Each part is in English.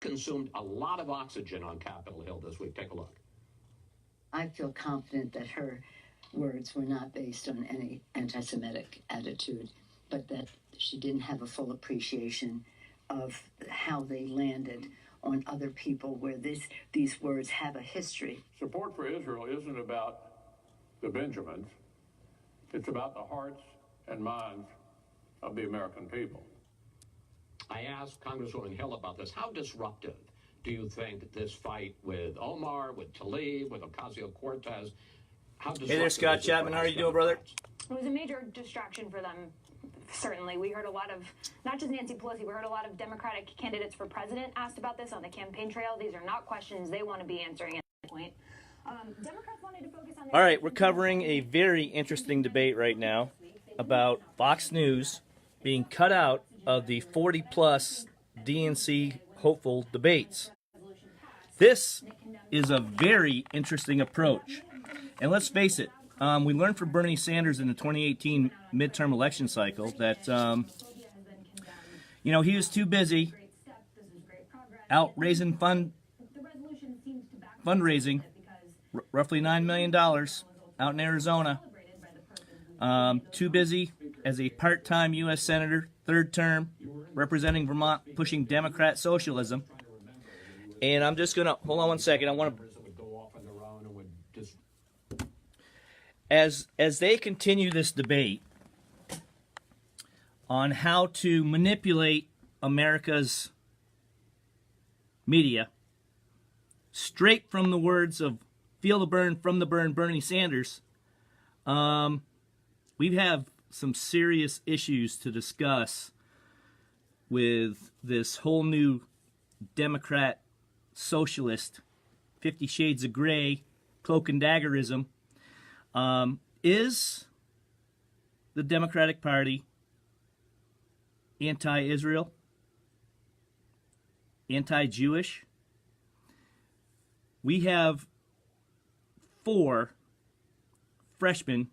consumed a lot of oxygen on Capitol Hill this week. Take a look. I feel confident that her words were not based on any anti-Semitic attitude, but that she didn't have a full appreciation of how they landed on other people where these words have a history. Support for Israel isn't about the Benjamins. It's about the hearts and minds of the American people. I asked Congresswoman Hill about this. How disruptive do you think this fight with Omar, with Tlaib, with Ocasio-Cortez, how disruptive? Hey there, Scott Chapman. How are you doing, brother? It was a major distraction for them, certainly. We heard a lot of, not just Nancy Pelosi, we heard a lot of Democratic candidates for president asked about this on the campaign trail. These are not questions they want to be answering at this point. Democrats wanted to focus on... All right, we're covering a very interesting debate right now about Fox News being cut out of the 40-plus DNC hopeful debates. This is a very interesting approach. And let's face it, we learned from Bernie Sanders in the 2018 midterm election cycle that, he was too busy out raising fundraising, roughly $9 million out in Arizona. Too busy as a part-time U.S. Senator, third term, representing Vermont, pushing Democrat socialism. And I'm just going to, hold on one second, I want to, as they continue this debate on how to manipulate America's media, straight from the words of Feel the Burn, From the Burn, Bernie Sanders, we have some serious issues to discuss with this whole new Democrat socialist 50 Shades of Gray cloak and daggerism. Is the Democratic Party anti-Israel, anti-Jewish? We have 4 freshmen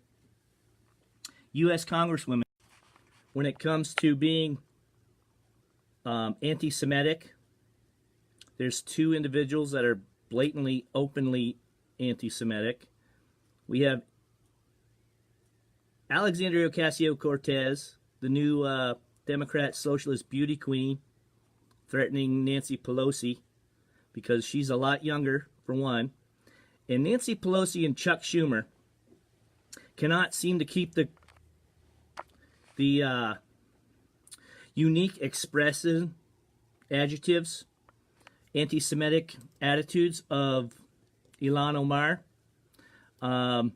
U.S. Congresswomen when it comes to being anti-Semitic. There's 2 individuals that are blatantly, openly anti-Semitic. We have Alexandria Ocasio-Cortez, the new Democrat socialist beauty queen, threatening Nancy Pelosi because she's a lot younger, for one. And Nancy Pelosi and Chuck Schumer cannot seem to keep the unique expressive adjectives, anti-Semitic attitudes of Ilhan Omar, and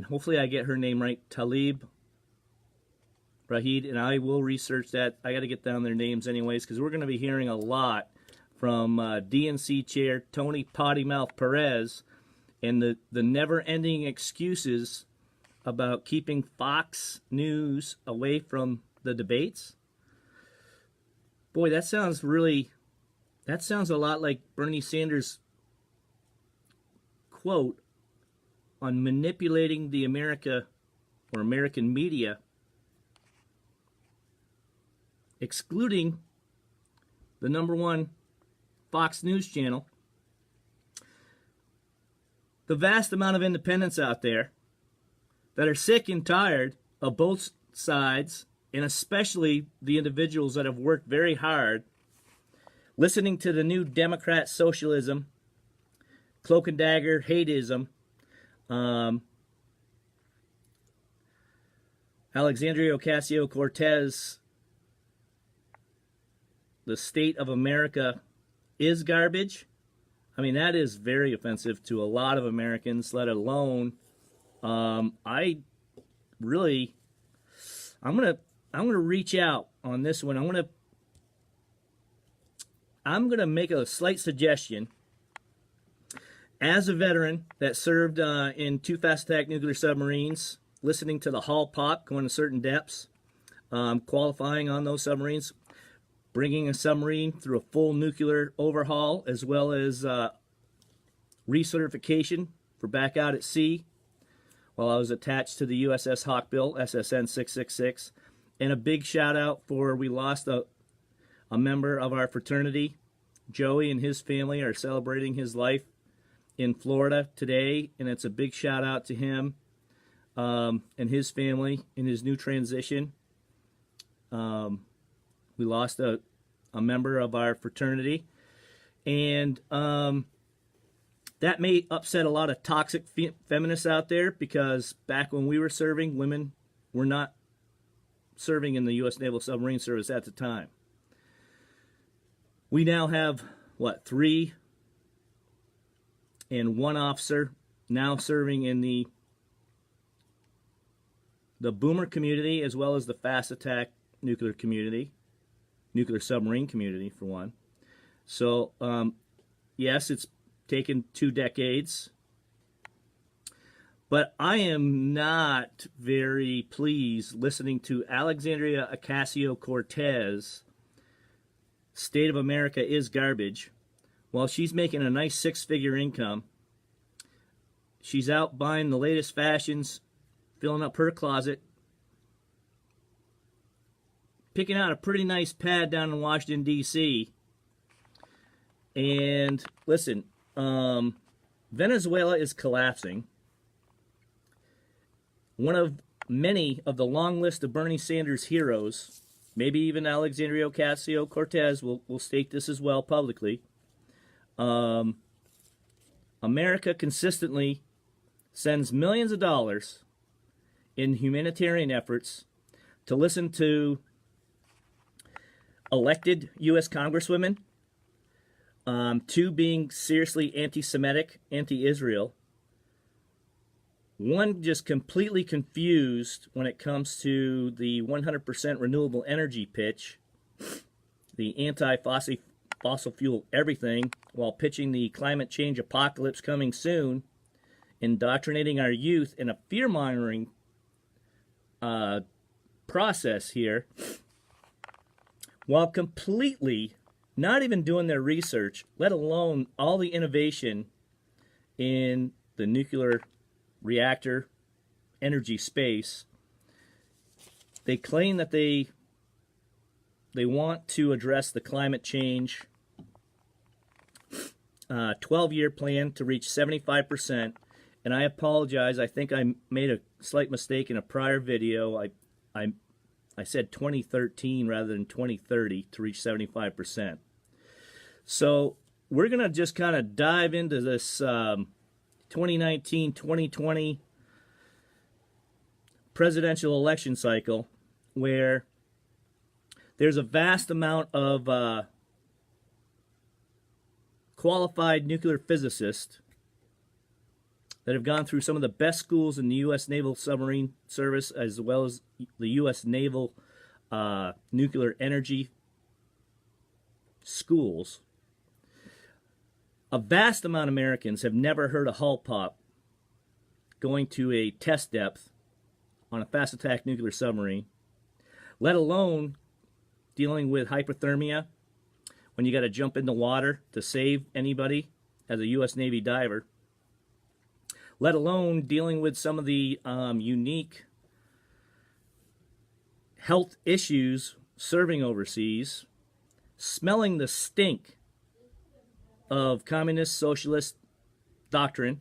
hopefully I get her name right, Tlaib Rahid, and I will research that. I got to get down their names anyways, because we're going to be hearing a lot from DNC chair Tony Pottymouth Perez and the never-ending excuses about keeping Fox News away from the debates. Boy, that sounds a lot like Bernie Sanders' quote on manipulating the American media, excluding the #1 Fox News channel. The vast amount of independents out there that are sick and tired of both sides, and especially the individuals that have worked very hard, listening to the new Democrat socialism, cloak and dagger, hateism, Alexandria Ocasio-Cortez, the state of America is garbage. I mean, that is very offensive to a lot of Americans, let alone, I'm gonna reach out on this one. I'm gonna make a slight suggestion. As a veteran that served in 2 fast attack nuclear submarines, listening to the hull pop, going to certain depths, qualifying on those submarines, bringing a submarine through a full nuclear overhaul, as well as recertification for back out at sea while I was attached to the USS Hawkbill, SSN 666. And a big shout out for, we lost a a member of our fraternity. Joey and his family are celebrating his life in Florida today, and it's a big shout out to him and his family in his new transition. We lost a member of our fraternity, and that may upset a lot of toxic feminists out there, because back when we were serving, women were not serving in the U.S. Naval Submarine Service at the time. We now have, 3 and 1 officer now serving in the boomer community, as well as the fast attack nuclear community, nuclear submarine community, for one. So, yes, it's taken 2 decades, but I am not very pleased listening to Alexandria Ocasio-Cortez. State of America is garbage. While she's making a nice 6-figure income, she's out buying the latest fashions, filling up her closet, picking out a pretty nice pad down in Washington, D.C. And listen, Venezuela is collapsing. One of many of the long list of Bernie Sanders heroes, maybe even Alexandria Ocasio-Cortez will state this as well publicly. America consistently sends millions of dollars in humanitarian efforts to listen to elected U.S. congresswomen, 2 being seriously anti-Semitic, anti-Israel, 1 just completely confused when it comes to the 100% renewable energy pitch, the anti-fossil fuel everything, while pitching the climate change apocalypse coming soon, indoctrinating our youth in a fear-mongering process here, while completely not even doing their research, let alone all the innovation in the nuclear reactor energy space. They claim that they want to address the climate change 12-year plan to reach 75%. And I apologize. I think I made a slight mistake in a prior video. I said 2013 rather than 2030 to reach 75%. So we're going to just kind of dive into this 2019-2020 presidential election cycle, where there's a vast amount of qualified nuclear physicists that have gone through some of the best schools in the U.S. Naval Submarine Service, as well as the U.S. Naval Nuclear Energy schools. A vast amount of Americans have never heard a hull pop going to a test depth on a fast attack nuclear submarine, let alone dealing with hypothermia when you got to jump in the water to save anybody as a U.S. Navy diver, let alone dealing with some of the unique health issues serving overseas, smelling the stink of communist socialist doctrine,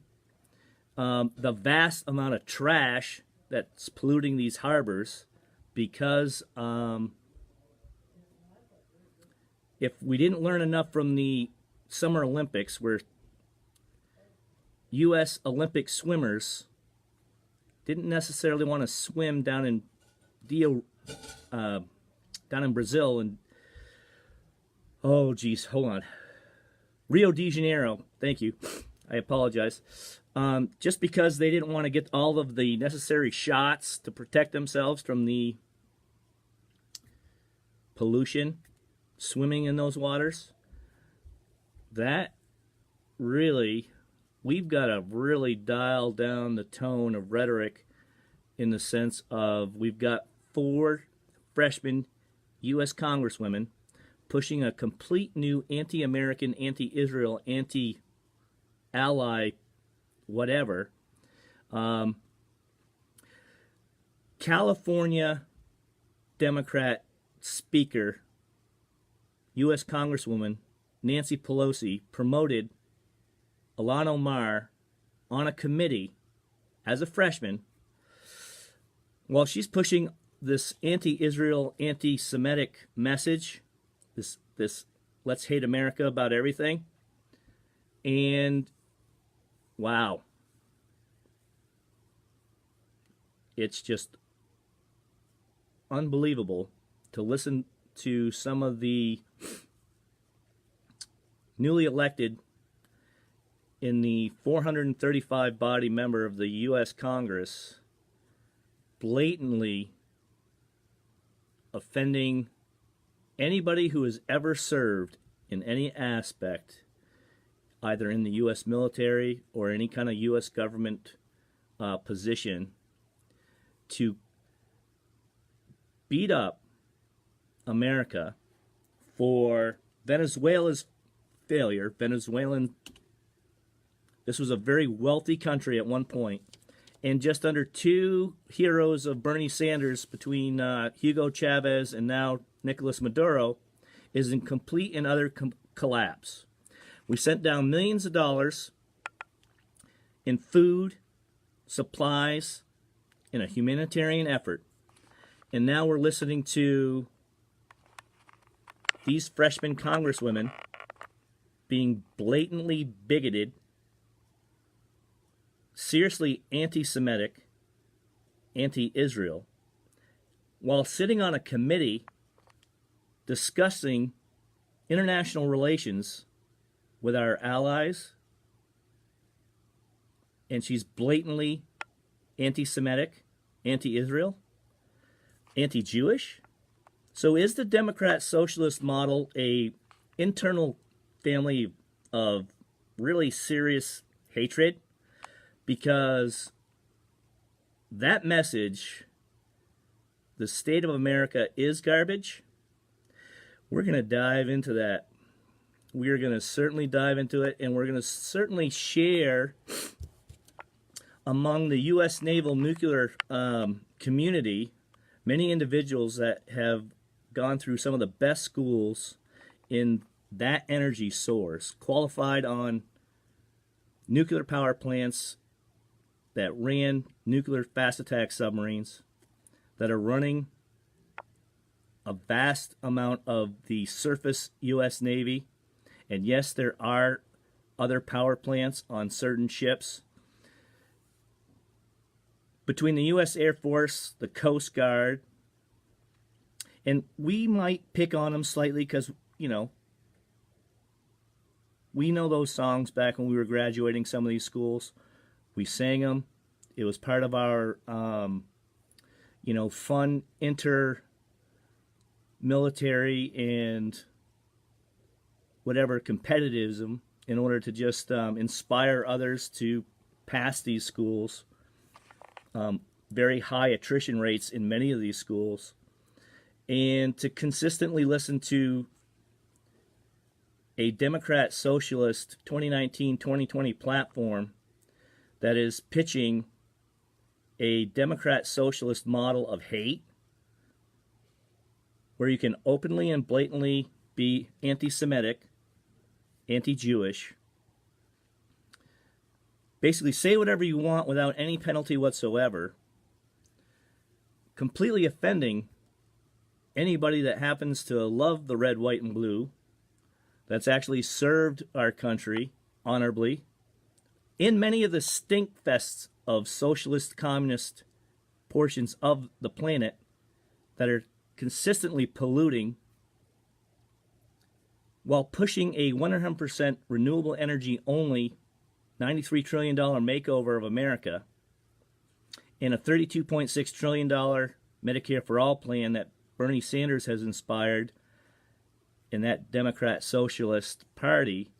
the vast amount of trash that's polluting these harbors, because if we didn't learn enough from the Summer Olympics, where U.S. Olympic swimmers didn't necessarily want to swim down in Brazil, and Rio de Janeiro. Thank you. I apologize. Just because they didn't want to get all of the necessary shots to protect themselves from the pollution swimming in those waters. That really, we've got to really dial down the tone of rhetoric, in the sense of we've got 4 freshman U.S. congresswomen pushing a complete new anti-American, anti-Israel, anti-ally, whatever. California Democrat Speaker U.S. Congresswoman Nancy Pelosi promoted Ilhan Omar on a committee as a freshman while she's pushing this anti-Israel, anti-Semitic message, this let's hate America about everything. And wow, it's just unbelievable to listen to some of the newly elected in the 435 body member of the U.S. Congress blatantly offending anybody who has ever served in any aspect, either in the U.S. military or any kind of U.S. government position, to beat up America for Venezuela's failure. This was a very wealthy country at one point, and just under two heroes of Bernie Sanders between Hugo Chavez and now Nicolas Maduro is in complete and utter collapse. We sent down millions of dollars in food, supplies, in a humanitarian effort, and now we're listening to these freshman congresswomen being blatantly bigoted, seriously anti-Semitic, anti-Israel, while sitting on a committee discussing international relations with our allies, and she's blatantly anti-Semitic, anti-Israel, anti-Jewish. So is the Democrat socialist model a internal family of really serious hatred? Because that message, the state of America is garbage, we're going to dive into that. We're going to certainly dive into it, and we're going to certainly share among the U.S. naval nuclear community many individuals that have gone through some of the best schools in that energy source, qualified on nuclear power plants that ran nuclear fast attack submarines, that are running a vast amount of the surface U.S. Navy. And yes, there are other power plants on certain ships. Between the U.S. Air Force, the Coast Guard, and we might pick on them slightly because, you know, we know those songs back when we were graduating some of these schools. We sang them. It was part of our, fun inter-military and whatever competitivism in order to just inspire others to pass these schools. Very high attrition rates in many of these schools. And to consistently listen to a Democrat Socialist 2019-2020 platform that is pitching a Democrat Socialist model of hate, where you can openly and blatantly be anti-Semitic, anti-Jewish, basically say whatever you want without any penalty whatsoever, completely offending anybody that happens to love the red, white, and blue, that's actually served our country honorably in many of the stink fests of socialist communist portions of the planet that are consistently polluting, while pushing a 100% renewable energy only $93 trillion makeover of America and a $32.6 trillion Medicare for All plan that Bernie Sanders has inspired in that Democrat Socialist Party,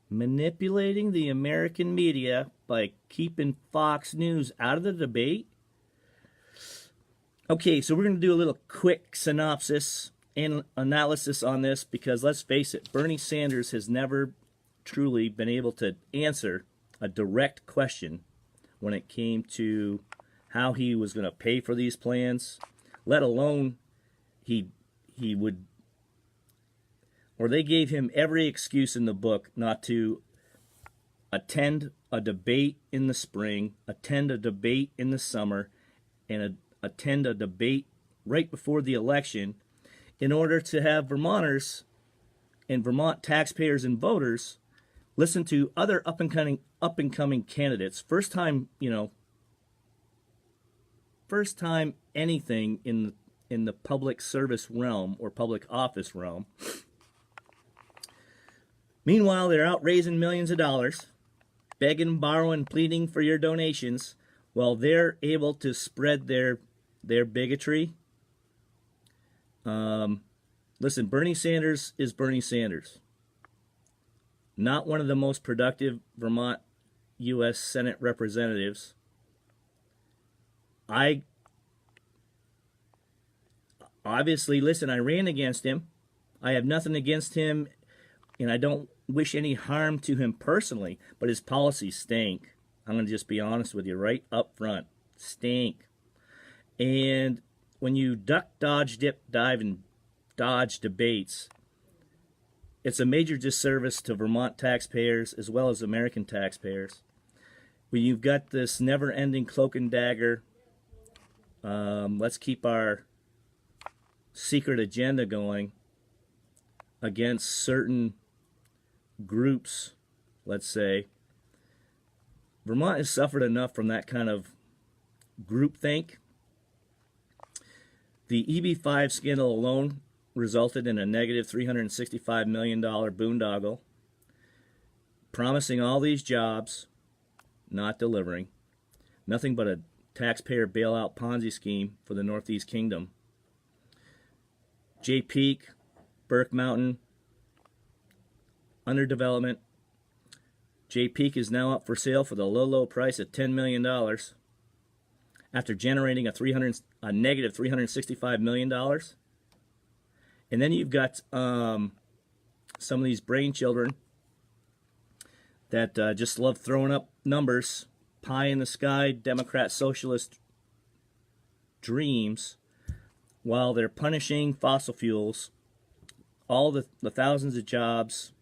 manipulating the American media by keeping Fox News out of the debate. Okay, so we're going to do a little quick synopsis and analysis on this, because let's face it, Bernie Sanders has never truly been able to answer a direct question when it came to how he was going to pay for these plans, let alone he he would, or they gave him every excuse in the book not to attend a debate in the spring, attend a debate in the summer, and attend a debate right before the election in order to have Vermonters and Vermont taxpayers and voters listen to other up and coming candidates. First time anything in the public service realm or public office realm. Meanwhile, they're out raising millions of dollars, begging, borrowing, pleading for your donations, while they're able to spread their bigotry. Listen, Bernie Sanders is Bernie Sanders. Not one of the most productive Vermont U.S. Senate representatives. I ran against him. I have nothing against him, and I don't wish any harm to him personally, but his policies stink. I'm going to just be honest with you right up front. Stink. And when you duck, dodge, dip, dive, and dodge debates, it's a major disservice to Vermont taxpayers as well as American taxpayers. When you've got this never-ending cloak and dagger, let's keep our secret agenda going against certain groups, let's say. Vermont has suffered enough from that kind of groupthink. The EB5 scandal alone resulted in a negative $365 million boondoggle, promising all these jobs, not delivering. Nothing but a taxpayer bailout Ponzi scheme for the Northeast Kingdom. Jay Peak, Burke Mountain, underdevelopment. Jay Peak is now up for sale for the low price of $10 million after generating a negative $365 million. And then you've got some of these brain children that just love throwing up numbers, pie in the sky, Democrat socialist dreams, while they're punishing fossil fuels, all the thousands of jobs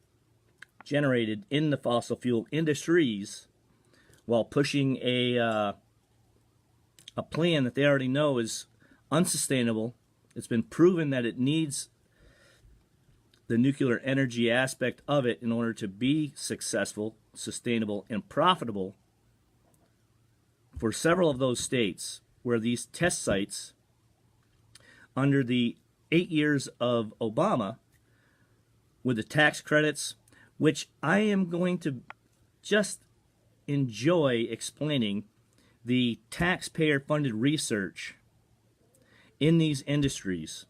generated in the fossil fuel industries, while pushing a plan that they already know is unsustainable. It's been proven that it needs the nuclear energy aspect of it in order to be successful, sustainable, and profitable for several of those states where these test sites, under the 8 years of Obama, with the tax credits, which I am going to just enjoy explaining, the taxpayer-funded research in these industries.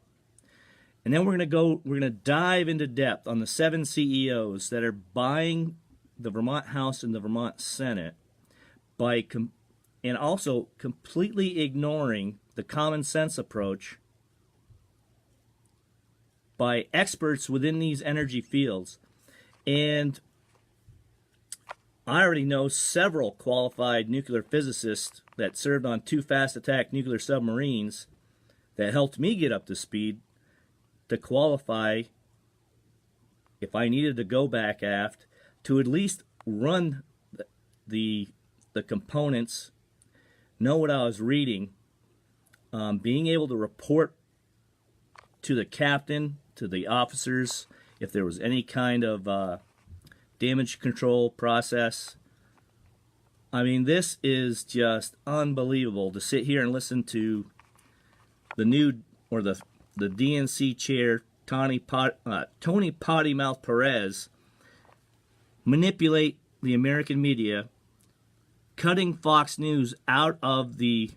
And then we're going to dive into depth on the 7 CEOs that are buying the Vermont House and the Vermont Senate and also completely ignoring the common sense approach by experts within these energy fields. And I already know several qualified nuclear physicists that served on 2 fast attack nuclear submarines that helped me get up to speed to qualify, if I needed to go back aft, to at least run the components, know what I was reading, being able to report to the captain, to the officers, if there was any kind of damage control process. I mean, this is just unbelievable to sit here and listen to the DNC chair, Tony Potty Mouth Perez, manipulate the American media, cutting Fox News out of the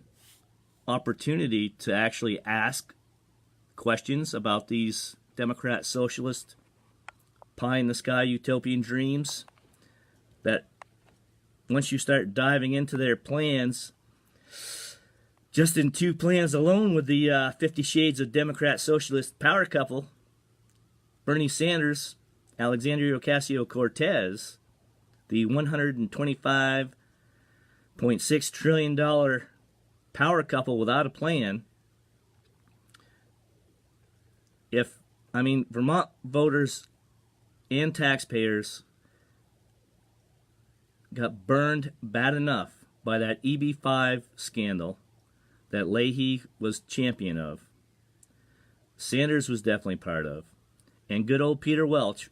opportunity to actually ask questions about these Democrat socialist pie in the sky utopian dreams, that once you start diving into their plans, just in 2 plans alone with the 50 Shades of Democrat Socialist power couple, Bernie Sanders, Alexandria Ocasio-Cortez, the $125.6 trillion power couple without a plan, Vermont voters and taxpayers got burned bad enough by that EB5 scandal that Leahy was champion of, Sanders was definitely part of, and good old Peter Welch,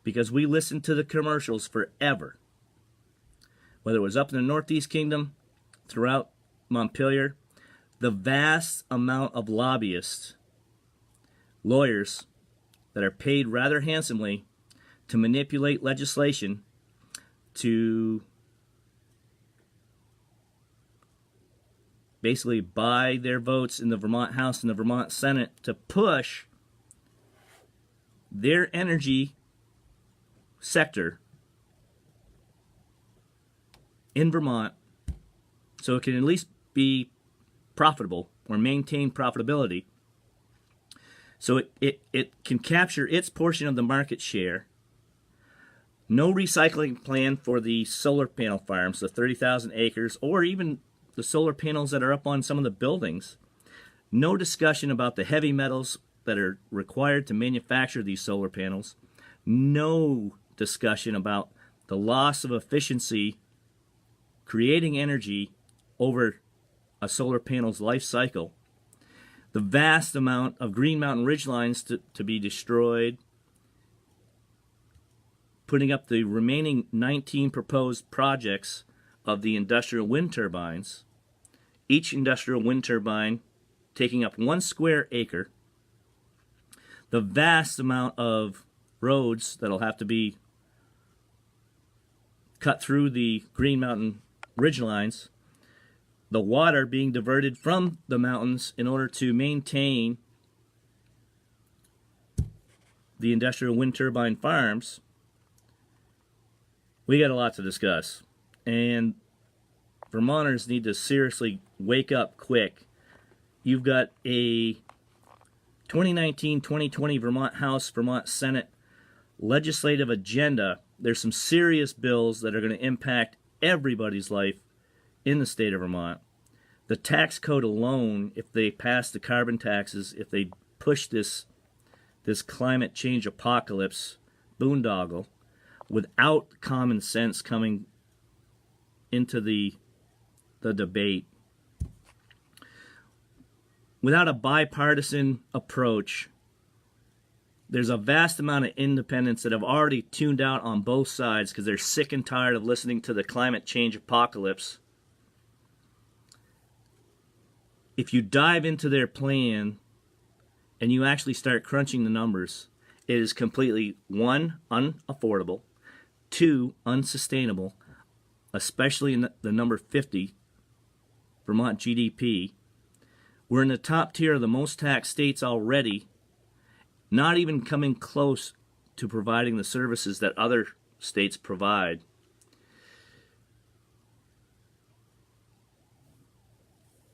because we listened to the commercials forever. Whether it was up in the Northeast Kingdom, throughout Montpelier, the vast amount of lobbyists, lawyers, that are paid rather handsomely to manipulate legislation to basically buy their votes in the Vermont House and the Vermont Senate to push their energy sector in Vermont so it can at least be profitable or maintain profitability, so it can capture its portion of the market share. No recycling plan for the solar panel farms, the 30,000 acres, or even the solar panels that are up on some of the buildings. No discussion about the heavy metals that are required to manufacture these solar panels. No discussion about the loss of efficiency creating energy over a solar panel's life cycle. The vast amount of Green Mountain ridgelines to be destroyed, putting up the remaining 19 proposed projects of the industrial wind turbines, each industrial wind turbine taking up 1 square acre, the vast amount of roads that'll have to be cut through the Green Mountain ridgelines, the water being diverted from the mountains in order to maintain the industrial wind turbine farms. We got a lot to discuss, and Vermonters need to seriously wake up quick. You've got a 2019-2020 Vermont House, Vermont Senate legislative agenda. There's some serious bills that are going to impact everybody's life in the state of Vermont. The tax code alone, if they pass the carbon taxes, if they push this climate change apocalypse boondoggle, without common sense coming into the debate, without a bipartisan approach, there's a vast amount of independents that have already tuned out on both sides because they're sick and tired of listening to the climate change apocalypse. If you dive into their plan and you actually start crunching the numbers, it is completely, 1, unaffordable, 2, unsustainable, especially in the number 50, Vermont GDP. We're in the top tier of the most taxed states already, not even coming close to providing the services that other states provide.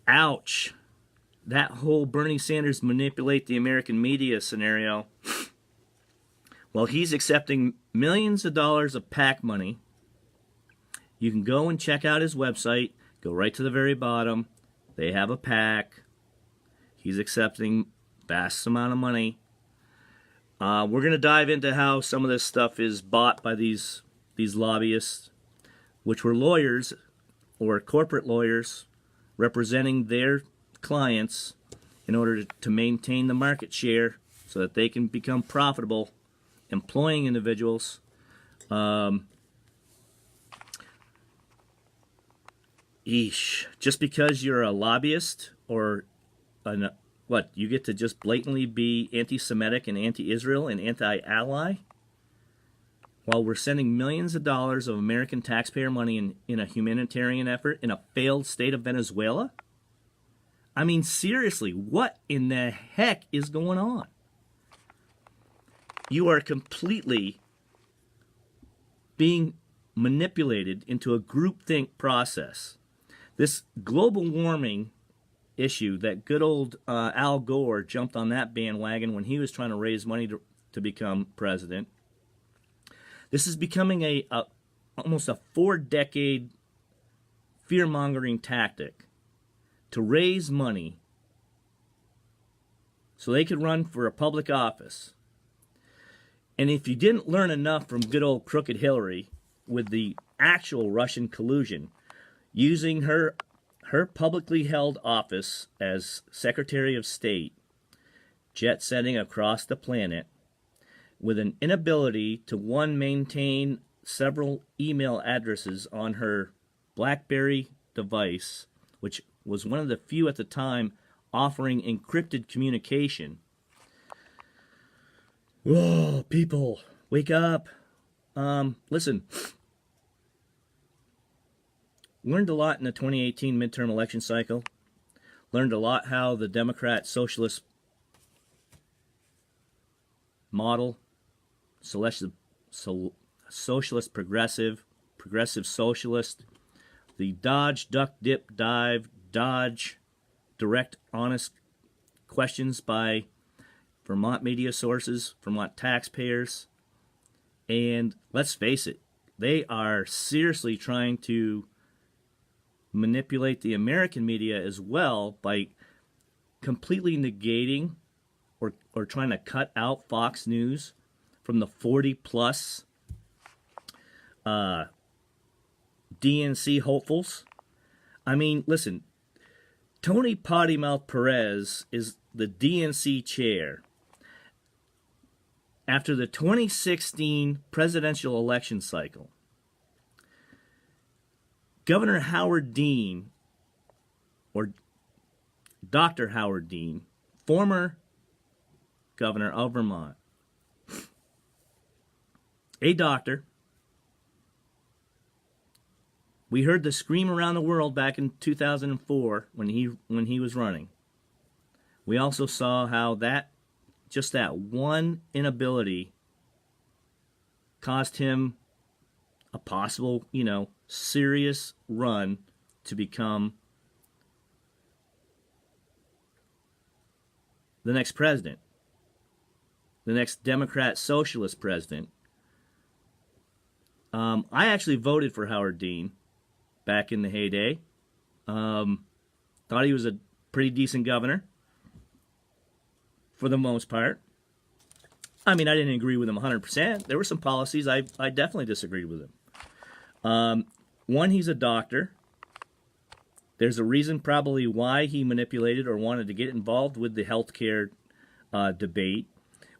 Ouch. That whole Bernie Sanders manipulate the American media scenario. Well, he's accepting millions of dollars of PAC money. You can go and check out his website. Go right to the very bottom. They have a PAC. He's accepting vast amount of money. We're going to dive into how some of this stuff is bought by these lobbyists, which were lawyers or corporate lawyers representing their clients in order to maintain the market share so that they can become profitable, employing individuals. Just because you're a lobbyist or you get to just blatantly be anti-Semitic and anti-Israel and anti-ally while we're sending millions of dollars of American taxpayer money in a humanitarian effort in a failed state of Venezuela? I mean, seriously, what in the heck is going on? You are completely being manipulated into a groupthink process. This global warming issue that good old Al Gore jumped on that bandwagon when he was trying to raise money to become president. This is becoming almost a 4-decade fear-mongering tactic to raise money so they could run for a public office. And if you didn't learn enough from good old crooked Hillary with the actual Russian collusion, using her publicly held office as Secretary of State, jet setting across the planet, with an inability to, one, maintain several email addresses on her BlackBerry device, which was one of the few at the time offering encrypted communication. Whoa, people, wake up. Listen, learned a lot in the 2018 midterm election cycle. Learned a lot how the Democrat socialist model, socialist progressive socialist, the dodge, duck, dip, dive, dodge, direct, honest questions by Vermont media sources, Vermont taxpayers, and let's face it, they are seriously trying to manipulate the American media as well by completely negating or trying to cut out Fox News from the 40-plus DNC hopefuls. I mean, listen, Tony Pottymouth Perez is the DNC chair. After the 2016 presidential election cycle, Governor Howard Dean, or Dr. Howard Dean, former governor of Vermont, a doctor, we heard the scream around the world back in 2004 when he was running. We also saw how that one inability cost him a possible, serious run to become the next president, the next Democrat socialist president. I actually voted for Howard Dean back in the heyday. Thought he was a pretty decent governor for the most part. I mean, I didn't agree with him 100%. There were some policies I definitely disagreed with him. One, he's a doctor. There's a reason probably why he manipulated or wanted to get involved with the healthcare debate.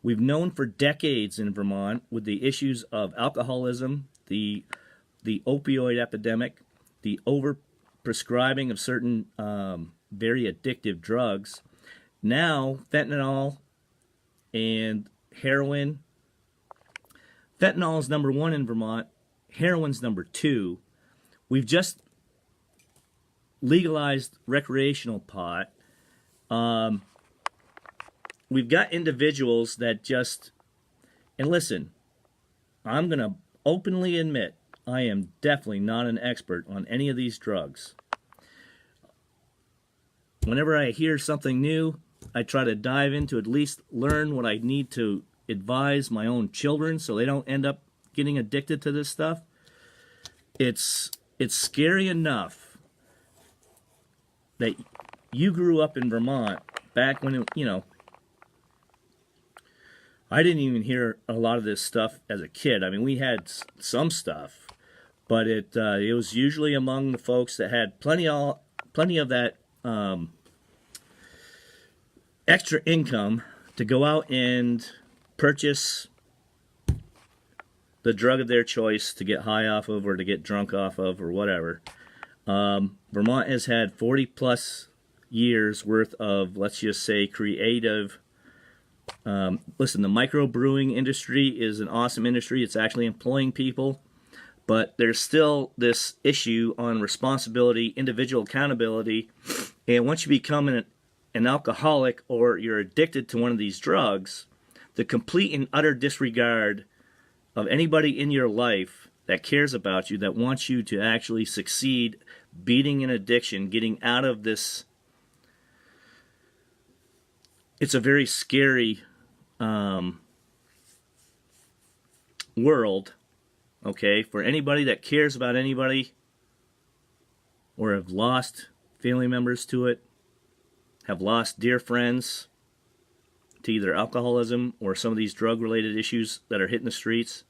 We've known for decades in Vermont with the issues of alcoholism, the opioid epidemic, the overprescribing of certain very addictive drugs. Now, fentanyl and heroin. Fentanyl is number 1 in Vermont. Heroin's number 2. We've just legalized recreational pot. We've got individuals that just, and listen, I'm going to openly admit I am definitely not an expert on any of these drugs. Whenever I hear something new, I try to dive into at least learn what I need to advise my own children so they don't end up getting addicted to this stuff. It's scary enough that you grew up in Vermont back when, I didn't even hear a lot of this stuff as a kid. I mean, we had some stuff, but it was usually among the folks that had plenty of that extra income to go out and purchase the drug of their choice to get high off of or to get drunk off of or whatever. Vermont has had 40-plus years worth of, let's just say, creative. Listen, the microbrewing industry is an awesome industry. It's actually employing people. But there's still this issue on responsibility, individual accountability. And once you become an alcoholic or you're addicted to one of these drugs, the complete and utter disregard of anybody in your life that cares about you, that wants you to actually succeed, beating an addiction, getting out of this. It's a very scary world, okay, for anybody that cares about anybody or have lost family members to it, have lost dear friends. to either alcoholism or some of these drug-related issues that are hitting the streets.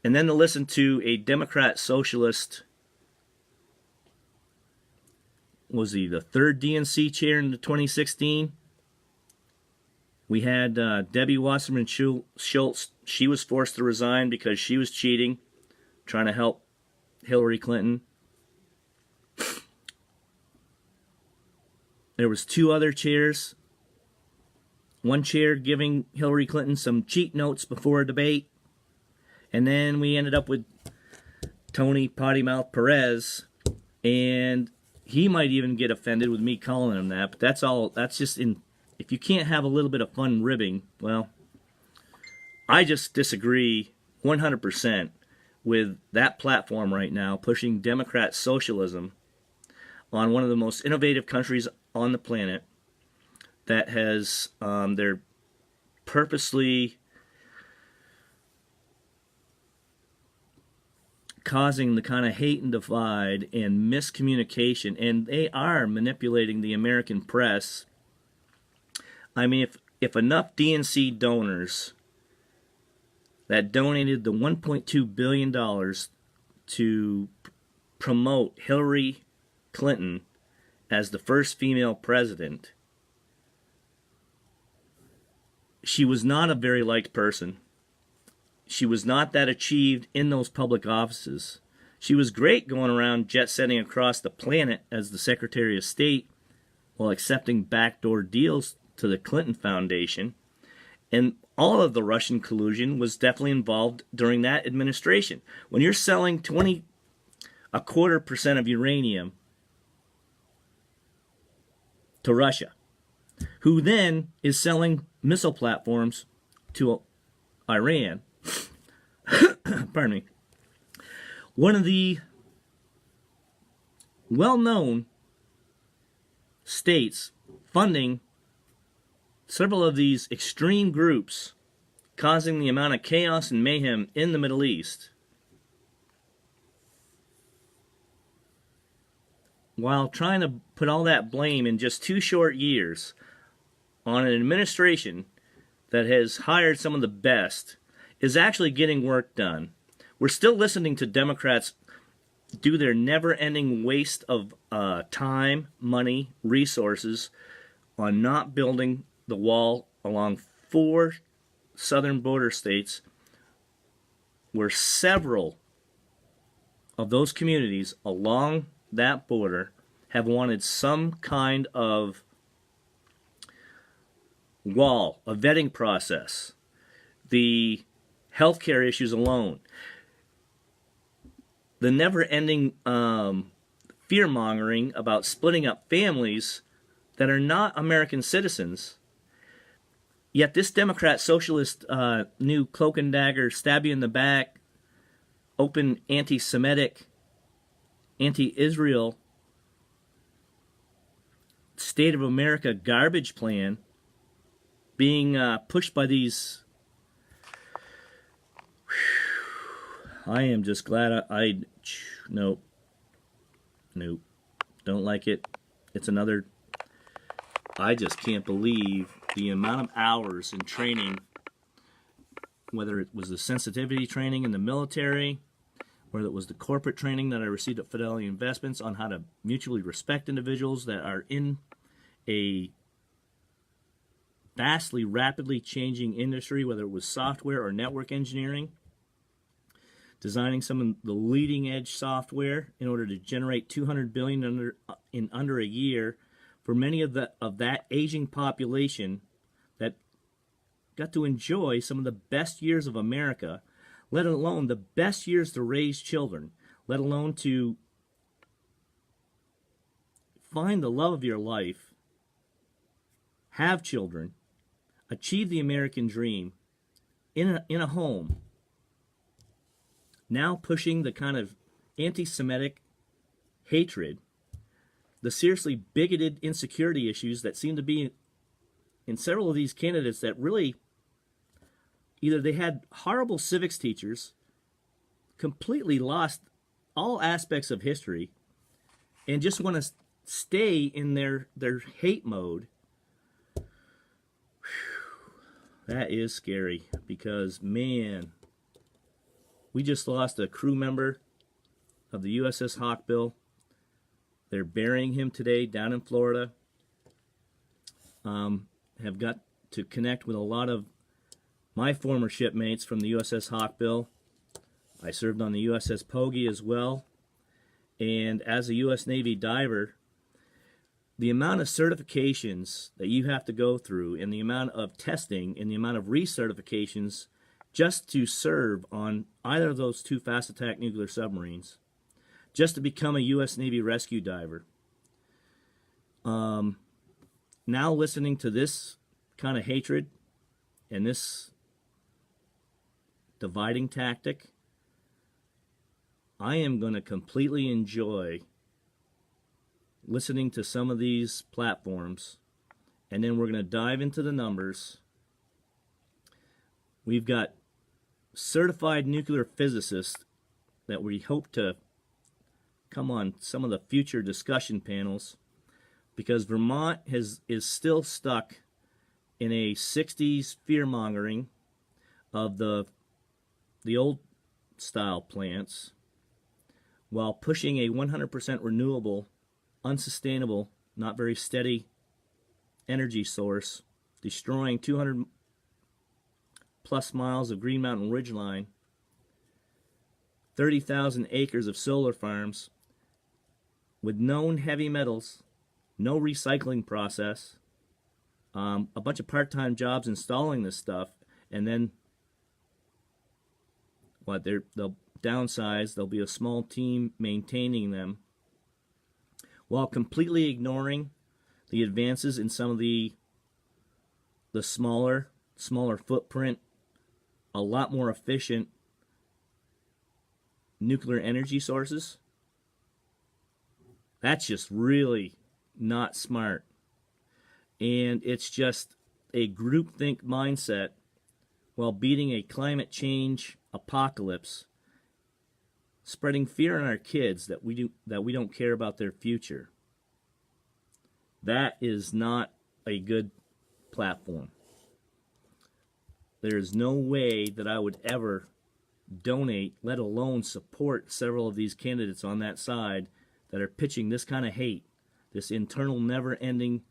And then to listen to a Democrat socialist, was he the third DNC chair in 2016? We had Debbie Wasserman Schultz. She was forced to resign because she was cheating, trying to help Hillary Clinton. There was two other chairs. One chair giving Hillary Clinton some cheat notes before a debate. And then we ended up with Tony Pottymouth Perez. And he might even get offended with me calling him that. But that's just in... If you can't have a little bit of fun ribbing, well, I just disagree 100% with that platform right now, pushing Democrat socialism on one of the most innovative countries on the planet that has, they're purposely causing the kind of hate and divide and miscommunication, and they are manipulating the American press. I mean, if enough DNC donors that donated the $1.2 billion to promote Hillary Clinton as the first female president, she was not a very liked person. She was not that achieved in those public offices. She was great going around jet-setting across the planet as the Secretary of State while accepting backdoor deals to the Clinton Foundation, and all of the Russian collusion was definitely involved during that administration. When you're selling 0.25% of uranium to Russia, who then is selling missile platforms to Iran, pardon me, one of the well-known states funding several of these extreme groups, causing the amount of chaos and mayhem in the Middle East, while trying to put all that blame in just 2 short years on an administration that has hired some of the best, is actually getting work done. We're still listening to Democrats do their never-ending waste of time, money, resources on not building the wall along 4 southern border states, where several of those communities along that border have wanted some kind of wall, a vetting process, the healthcare issues alone, the never-ending fear-mongering about splitting up families that are not American citizens. Yet this Democrat socialist new cloak and dagger, stab you in the back, open anti-Semitic, anti-Israel, state of America garbage plan being pushed by these... I am just glad nope, don't like it. It's another... I just can't believe the amount of hours in training, whether it was the sensitivity training in the military, whether it was the corporate training that I received at Fidelity Investments on how to mutually respect individuals that are in a vastly, rapidly changing industry, whether it was software or network engineering, designing some of the leading edge software in order to generate $200 billion in under a year for many of that aging population that got to enjoy some of the best years of America, let alone the best years to raise children, let alone to find the love of your life, have children, achieve the American dream in a home. Now pushing the kind of anti-Semitic hatred, the seriously bigoted insecurity issues that seem to be in several of these candidates that really, either they had horrible civics teachers, completely lost all aspects of history, and just want to stay in their hate mode. Whew. That is scary because, man, we just lost a crew member of the USS Hawkbill. They're burying him today down in Florida. Have got to connect with a lot of my former shipmates from the USS Hawkbill. I served on the USS Pogey as well. And as a U.S. Navy diver, the amount of certifications that you have to go through and the amount of testing and the amount of recertifications just to serve on either of those two fast attack nuclear submarines, just to become a U.S. Navy rescue diver. Now listening to this kind of hatred and this dividing tactic, I am going to completely enjoy listening to some of these platforms, and then we're going to dive into the numbers. We've got certified nuclear physicists that we hope to come on some of the future discussion panels, because Vermont is still stuck in a 60s fear-mongering of the old style plants while pushing a 100% renewable, unsustainable, not very steady energy source, destroying 200 plus miles of Green Mountain Ridgeline, 30,000 acres of solar farms with known heavy metals, no recycling process, a bunch of part-time jobs installing this stuff, and then they'll downsize, there'll be a small team maintaining them, while completely ignoring the advances in some of the smaller footprint, a lot more efficient nuclear energy sources. That's just really not smart. And it's just a groupthink mindset while beating a climate change apocalypse, spreading fear in our kids that we don't care about their future. That is not a good platform. There's no way that I would ever donate, let alone support several of these candidates on that side that are pitching this kind of hate, this internal never-ending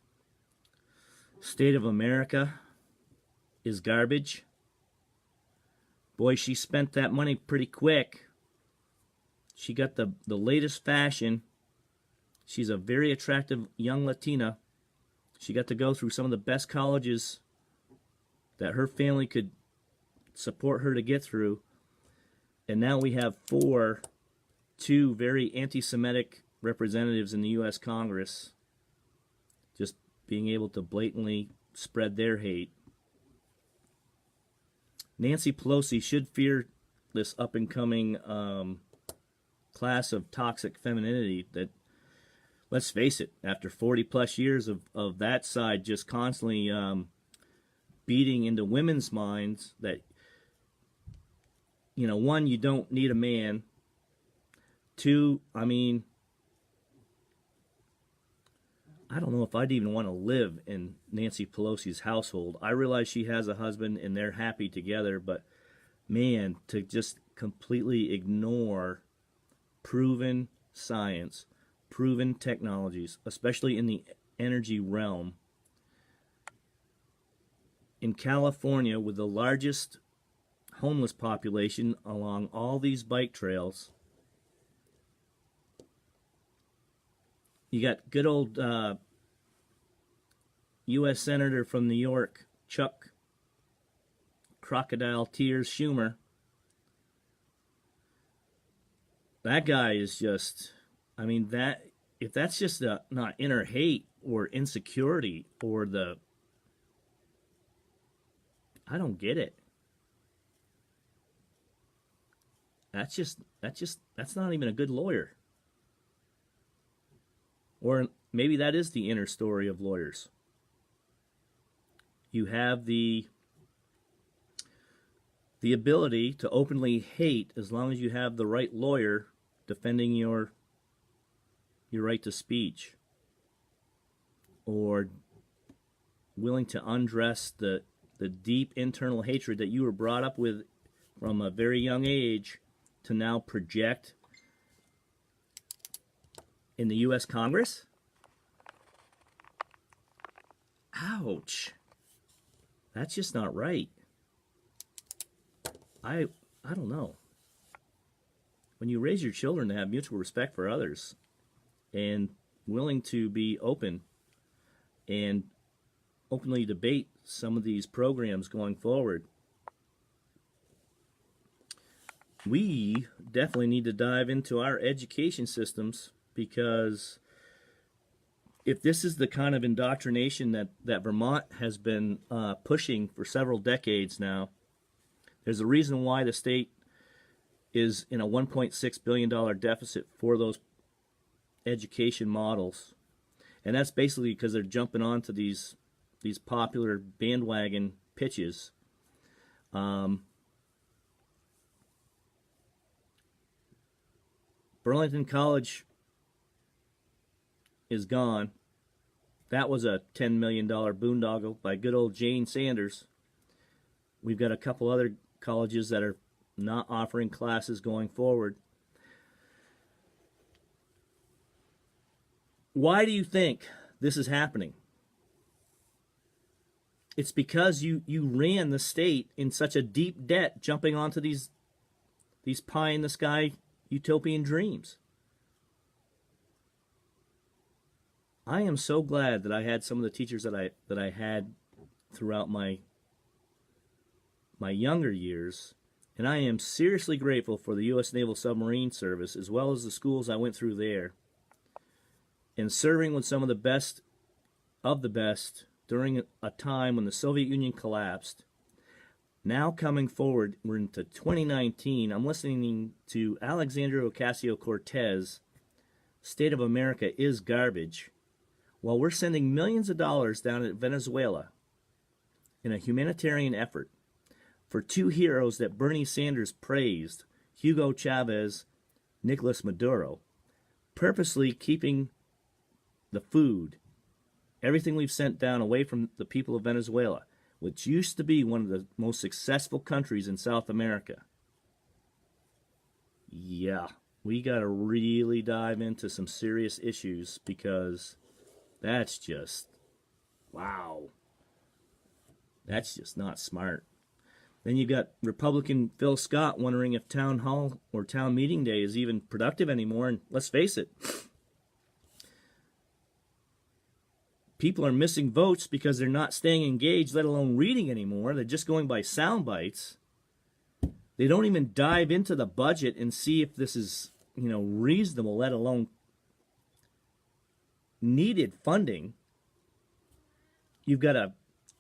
state of America is garbage. Boy, she spent that money pretty quick. She got the latest fashion. She's a very attractive young Latina. She got to go through some of the best colleges that her family could support her to get through. And now we have two very anti-Semitic representatives in the U.S. Congress just being able to blatantly spread their hate. Nancy Pelosi should fear this up-and-coming class of toxic femininity that, let's face it, after 40-plus years of that side just constantly beating into women's minds that, one, you don't need a man. Two, I don't know if I'd even want to live in Nancy Pelosi's household. I realize she has a husband and they're happy together, but man, to just completely ignore proven science, proven technologies, especially in the energy realm. In California, with the largest homeless population along all these bike trails, you got good old U.S. Senator from New York, Chuck Crocodile Tears Schumer. That guy is just, if that's just not inner hate or insecurity or I don't get it. That's not even a good lawyer. Or maybe that is the inner story of lawyers. You have the ability to openly hate as long as you have the right lawyer defending your right to speech, or willing to undress the the deep internal hatred that you were brought up with from a very young age to now project in the U.S. Congress? Ouch. That's just not right. I don't know. When you raise your children to have mutual respect for others and willing to be open and openly debate some of these programs going forward, we definitely need to dive into our education systems, because if this is the kind of indoctrination that Vermont has been pushing for several decades now, there's a reason why the state is in a $1.6 billion deficit for those education models. And that's basically because they're jumping onto these popular bandwagon pitches. Burlington College is gone. That was a $10 million boondoggle by good old Jane Sanders. We've got a couple other colleges that are not offering classes going forward. Why do you think this is happening? It's because you ran the state in such a deep debt, jumping onto these pie-in-the-sky utopian dreams. I am so glad that I had some of the teachers that I had throughout my younger years, and I am seriously grateful for the U.S. Naval Submarine Service, as well as the schools I went through there, and serving with some of the best during a time when the Soviet Union collapsed. Now coming forward, we're into 2019, I'm listening to Alexandria Ocasio-Cortez, State of America is garbage, while we're sending millions of dollars down at Venezuela in a humanitarian effort for two heroes that Bernie Sanders praised, Hugo Chavez, Nicolas Maduro, purposely keeping the food, everything we've sent down, away from the people of Venezuela, which used to be one of the most successful countries in South America. Yeah, we got to really dive into some serious issues, because that's just, wow. That's just not smart. Then you got Republican Phil Scott wondering if town hall or town meeting day is even productive anymore. And let's face it, people are missing votes because they're not staying engaged, let alone reading anymore. They're just going by sound bites. They don't even dive into the budget and see if this is, reasonable, let alone needed funding.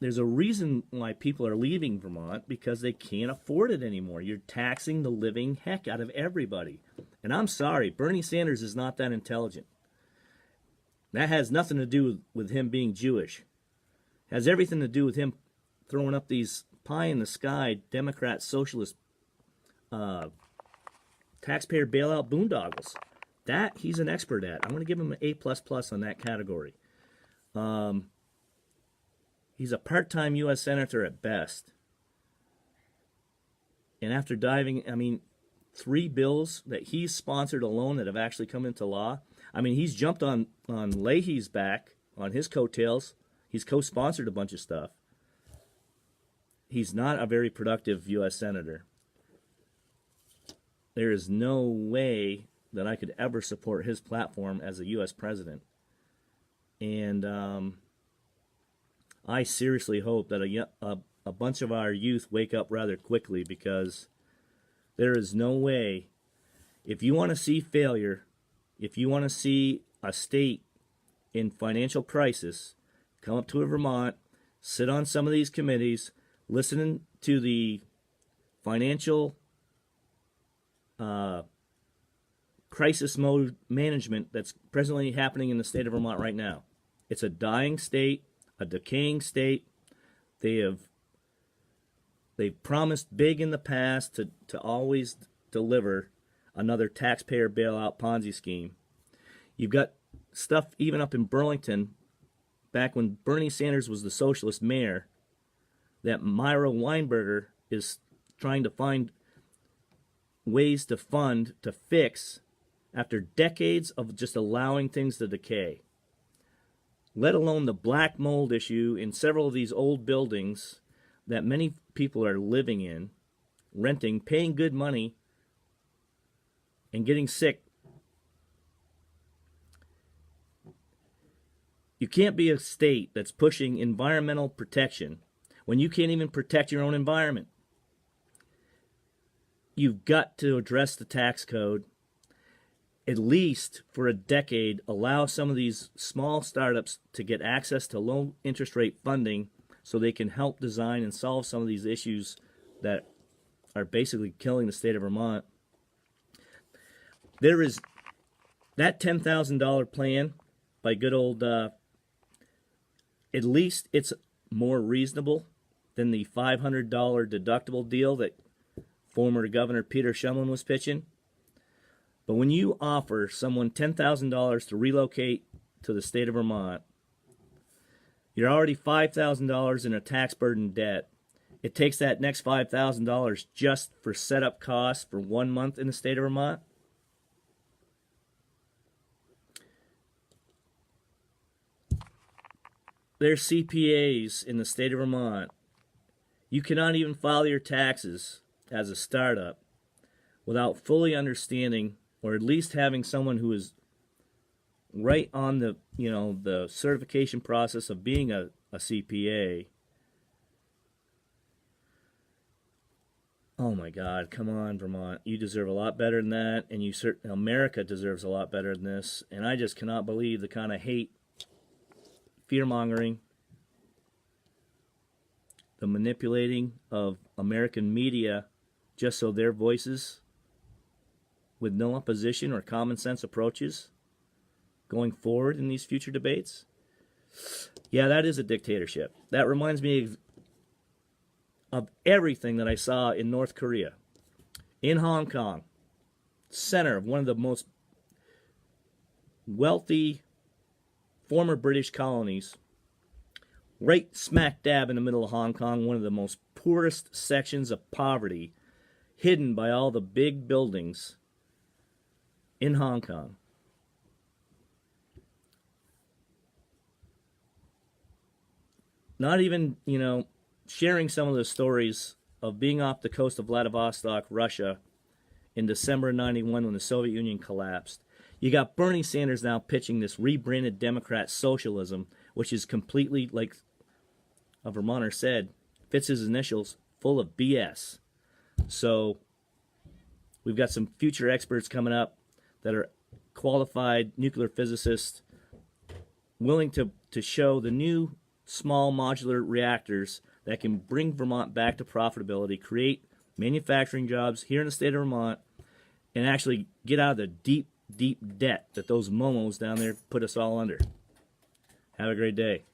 There's a reason why people are leaving Vermont, because they can't afford it anymore. You're taxing the living heck out of everybody. And I'm sorry, Bernie Sanders is not that intelligent. That has nothing to do with him being Jewish. It has everything to do with him throwing up these pie-in-the-sky Democrat socialist taxpayer bailout boondoggles. That he's an expert at. I'm going to give him an A++ on that category. He's a part-time U.S. Senator at best. And after diving, 3 bills that he's sponsored alone that have actually come into law. He's jumped on Leahy's back, on his coattails. He's co-sponsored a bunch of stuff. He's not a very productive U.S. Senator. There is no way that I could ever support his platform as a U.S. president. And I seriously hope that a bunch of our youth wake up rather quickly, because there is no way, if you want to see failure, if you want to see a state in financial crisis, come up to Vermont, sit on some of these committees, listen to the financial crisis mode management that's presently happening in the state of Vermont right now. It's a dying state, a decaying state. They've promised big in the past to always deliver another taxpayer bailout Ponzi scheme. You've got stuff even up in Burlington, back when Bernie Sanders was the socialist mayor, that Myra Weinberger is trying to find ways to fund to fix after decades of just allowing things to decay. Let alone the black mold issue in several of these old buildings that many people are living in, renting, paying good money, and getting sick. You can't be a state that's pushing environmental protection when you can't even protect your own environment. You've got to address the tax code. At least for a decade, allow some of these small startups to get access to low interest rate funding so they can help design and solve some of these issues that are basically killing the state of Vermont. There is that $10,000 plan by good old, at least it's more reasonable than the $500 deductible deal that former Governor Peter Shumlin was pitching. But when you offer someone $10,000 to relocate to the state of Vermont, you're already $5,000 in a tax burden debt. It takes that next $5,000 just for setup costs for 1 month in the state of Vermont. There's CPAs in the state of Vermont. You cannot even file your taxes as a startup without fully understanding, or at least having someone who is right on the, the certification process of being a CPA. Oh my God, come on, Vermont. You deserve a lot better than that, and America deserves a lot better than this. And I just cannot believe the kind of hate, fear-mongering, the manipulating of American media just so their voices, with no opposition or common sense approaches going forward in these future debates. Yeah, that is a dictatorship. That reminds me of everything that I saw in North Korea, in Hong Kong, center of one of the most wealthy former British colonies, right smack dab in the middle of Hong Kong, one of the most poorest sections of poverty, hidden by all the big buildings in Hong Kong. Not even, sharing some of the stories of being off the coast of Vladivostok, Russia, in December of '91 when the Soviet Union collapsed. You got Bernie Sanders now pitching this rebranded Democrat socialism, which is completely, like a Vermonter said, fits his initials, full of BS. So we've got some future experts coming up that are qualified nuclear physicists willing to show the new small modular reactors that can bring Vermont back to profitability, create manufacturing jobs here in the state of Vermont, and actually get out of the deep, deep debt that those momos down there put us all under. Have a great day.